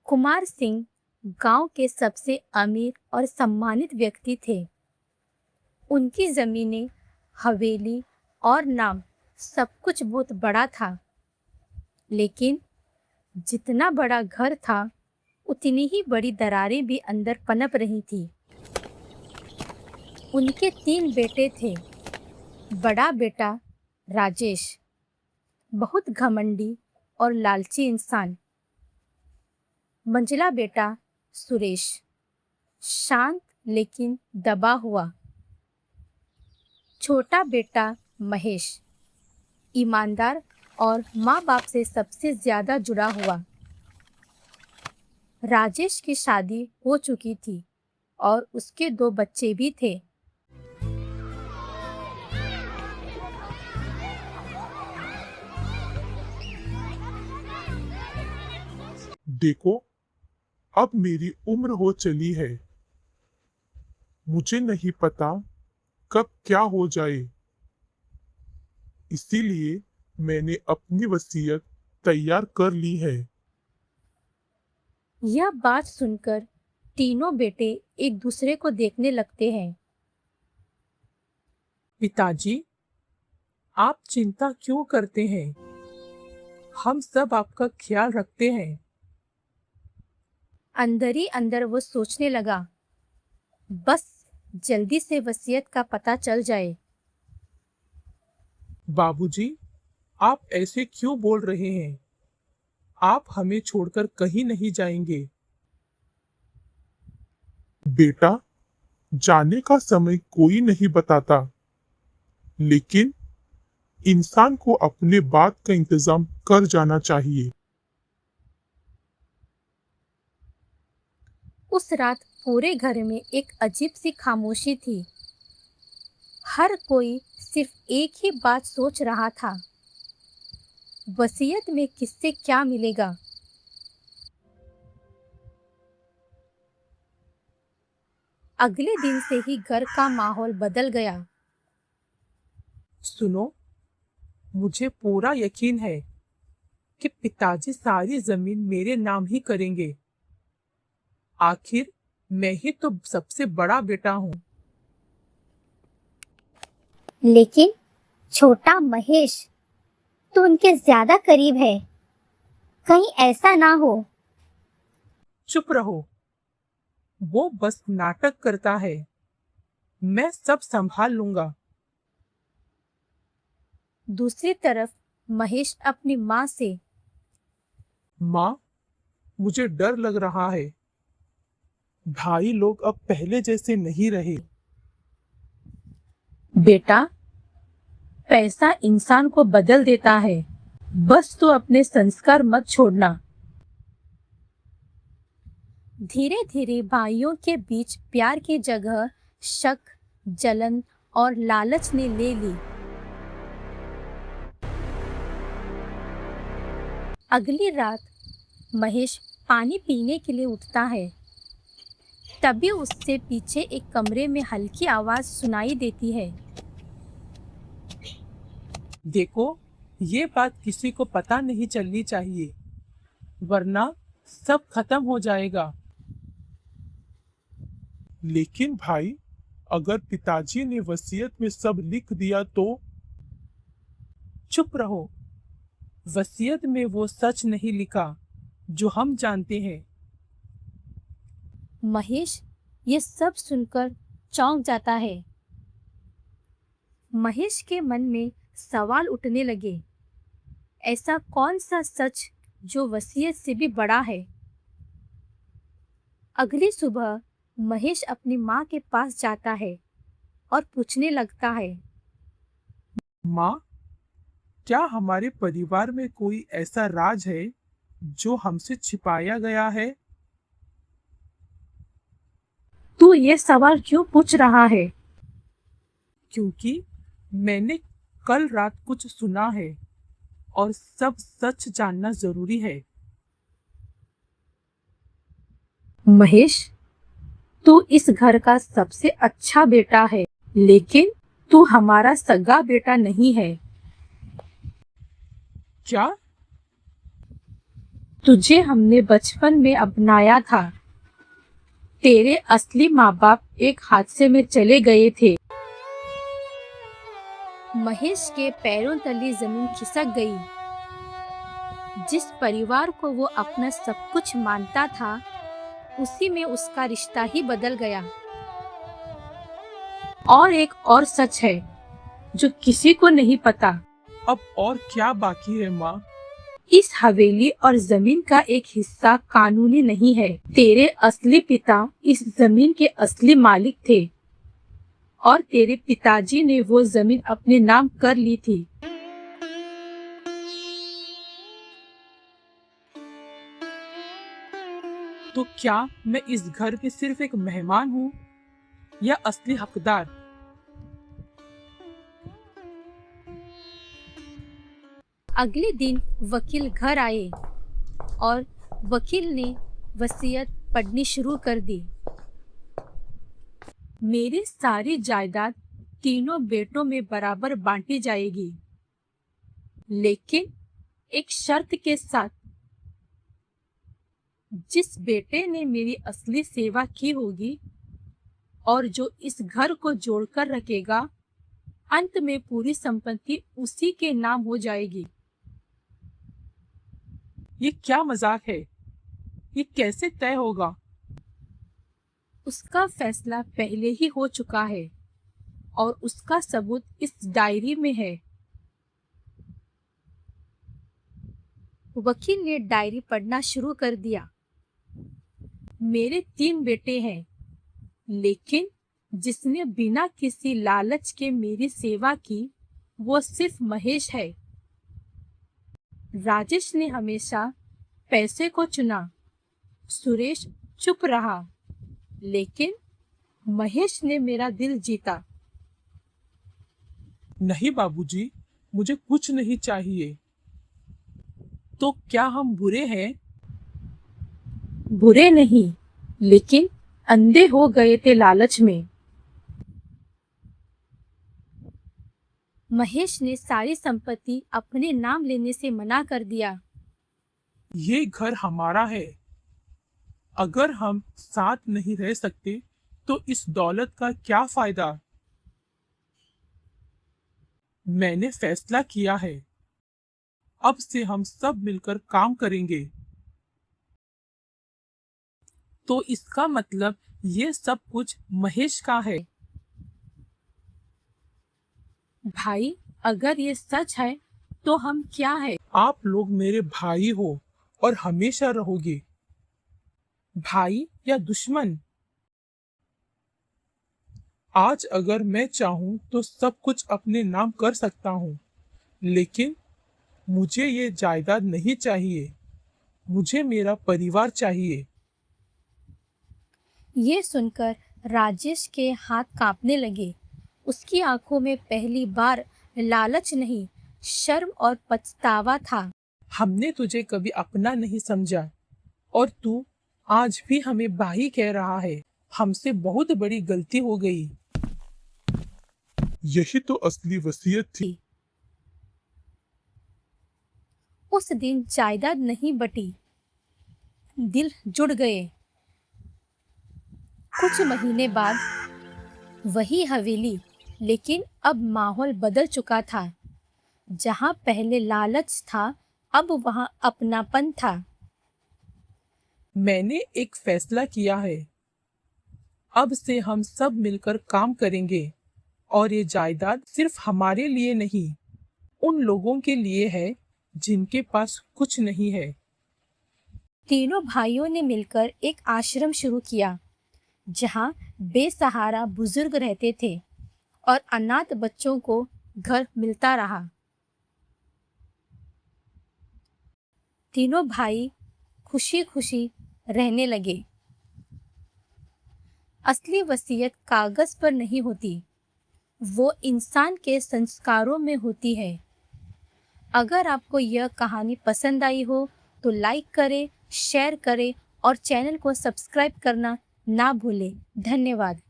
कुमार सिंह गांव के सबसे अमीर और सम्मानित व्यक्ति थे। उनकी जमीनें, हवेली और नाम सब कुछ बहुत बड़ा था, लेकिन जितना बड़ा घर था, उतनी ही बड़ी दरारें भी अंदर पनप रही थी। उनके 3 बेटे थे। बड़ा बेटा राजेश बहुत घमंडी और लालची इंसान। मंझला बेटा सुरेश शांत लेकिन दबा हुआ। छोटा बेटा महेश ईमानदार और माँ बाप से सबसे ज्यादा जुड़ा हुआ। राजेश की शादी हो चुकी थी और उसके 2 बच्चे भी थे। देखो, अब मेरी उम्र हो चली है। मुझे नहीं पता कब क्या हो जाए, इसीलिए मैंने अपनी वसीयत तैयार कर ली है। यह बात सुनकर तीनों बेटे एक दूसरे को देखने लगते हैं। पिताजी, आप चिंता क्यों करते हैं? हम सब आपका ख्याल रखते हैं। अंदर ही अंदर वो सोचने लगा, बस जल्दी से वसीयत का पता चल जाए। बाबूजी, आप ऐसे क्यों बोल रहे हैं? आप हमें छोड़कर कहीं नहीं जाएंगे। बेटा, जाने का समय कोई नहीं बताता, लेकिन इंसान को अपने बात का इंतजाम कर जाना चाहिए। उस रात पूरे घर में एक अजीब सी खामोशी थी। हर कोई सिर्फ एक ही बात सोच रहा था, वसीयत में किससे क्या मिलेगा। अगले दिन से ही घर का माहौल बदल गया। सुनो, मुझे पूरा यकीन है कि पिताजी सारी जमीन मेरे नाम ही करेंगे। आखिर मैं ही तो सबसे बड़ा बेटा हूँ। लेकिन छोटा महेश तो उनके ज्यादा करीब है, कहीं ऐसा ना हो। चुप रहो, वो बस नाटक करता है। मैं सब संभाल लूंगा। दूसरी तरफ महेश अपनी माँ से, माँ, मुझे डर लग रहा है। भाई लोग अब पहले जैसे नहीं रहे। बेटा, पैसा इंसान को बदल देता है, बस तू अपने संस्कार मत छोड़ना। धीरे धीरे भाइयों के बीच प्यार की जगह शक, जलन और लालच ने ले ली। अगली रात महेश पानी पीने के लिए उठता है। तभी उससे पीछे एक कमरे में हल्की आवाज सुनाई देती है। देखो, ये बात किसी को पता नहीं चलनी चाहिए, वरना सब खत्म हो जाएगा। लेकिन भाई, अगर पिताजी ने वसीयत में सब लिख दिया तो? चुप रहो, वसीयत में वो सच नहीं लिखा जो हम जानते हैं। महेश ये सब सुनकर चौंक जाता है। महेश के मन में सवाल उठने लगे, ऐसा कौन सा सच जो वसीयत से भी बड़ा है। अगली सुबह महेश अपनी माँ के पास जाता है और पूछने लगता है, माँ, क्या हमारे परिवार में कोई ऐसा राज है जो हमसे छिपाया गया है? तू ये सवाल क्यों पूछ रहा है? क्योंकि मैंने कल रात कुछ सुना है और सब सच जानना जरूरी है। महेश, तू इस घर का सबसे अच्छा बेटा है, लेकिन तू हमारा सगा बेटा नहीं है। क्या? तुझे हमने बचपन में अपनाया था। तेरे असली माँ बाप एक हादसे में चले गए थे। महेश के पैरों तले जमीन खिसक गई। जिस परिवार को वो अपना सब कुछ मानता था, उसी में उसका रिश्ता ही बदल गया। और एक और सच है जो किसी को नहीं पता। अब और क्या बाकी है माँ? इस हवेली और जमीन का एक हिस्सा कानूनी नहीं है। तेरे असली पिता इस जमीन के असली मालिक थे और तेरे पिताजी ने वो जमीन अपने नाम कर ली थी। तो क्या मैं इस घर में सिर्फ एक मेहमान हूँ या असली हकदार? अगले दिन वकील घर आए और वकील ने वसीयत पढ़नी शुरू कर दी। मेरी सारी जायदाद तीनों बेटों में बराबर बांटी जाएगी, लेकिन एक शर्त के साथ। जिस बेटे ने मेरी असली सेवा की होगी और जो इस घर को जोड़कर रखेगा, अंत में पूरी संपत्ति उसी के नाम हो जाएगी। ये क्या मजाक है? ये कैसे तय होगा? उसका फैसला पहले ही हो चुका है और उसका सबूत इस डायरी में है। वकील ने डायरी पढ़ना शुरू कर दिया। मेरे 3 बेटे हैं, लेकिन जिसने बिना किसी लालच के मेरी सेवा की, वो सिर्फ महेश है। राजेश ने हमेशा पैसे को चुना। सुरेश चुप रहा, लेकिन महेश ने मेरा दिल जीता। नहीं बाबूजी, मुझे कुछ नहीं चाहिए। तो क्या हम बुरे हैं? बुरे नहीं, लेकिन अंधे हो गए थे लालच में। महेश ने सारी संपत्ति अपने नाम लेने से मना कर दिया। ये घर हमारा है। अगर हम साथ नहीं रह सकते तो इस दौलत का क्या फायदा? मैंने फैसला किया है। अब से हम सब मिलकर काम करेंगे। तो इसका मतलब ये सब कुछ महेश का है। भाई, अगर ये सच है तो हम क्या है? आप लोग मेरे भाई हो और हमेशा रहोगे। भाई या दुश्मन? आज अगर मैं चाहूं तो सब कुछ अपने नाम कर सकता हूं, लेकिन मुझे ये जायदाद नहीं चाहिए। मुझे मेरा परिवार चाहिए। ये सुनकर राजेश के हाथ कांपने लगे। उसकी आंखों में पहली बार लालच नहीं, शर्म और पछतावा था। हमने तुझे कभी अपना नहीं समझा और तू आज भी हमें भाई कह रहा है। हमसे बहुत बड़ी गलती हो गई। यही तो असली वसीयत थी। उस दिन जायदाद नहीं बटी, दिल जुड़ गए। कुछ महीने बाद वही हवेली, लेकिन अब माहौल बदल चुका था। जहां पहले लालच था, अब वहां अपनापन था। मैंने एक फैसला किया है। अब से हम सब मिलकर काम करेंगे और ये जायदाद सिर्फ हमारे लिए नहीं, उन लोगों के लिए है जिनके पास कुछ नहीं है। तीनों भाइयों ने मिलकर एक आश्रम शुरू किया, जहां बेसहारा बुजुर्ग रहते थे और अनाथ बच्चों को घर मिलता रहा। तीनों भाई खुशी खुशी रहने लगे। असली वसीयत कागज पर नहीं होती, वो इंसान के संस्कारों में होती है। अगर आपको यह कहानी पसंद आई हो तो लाइक करें, शेयर करें और चैनल को सब्सक्राइब करना ना भूलें। धन्यवाद।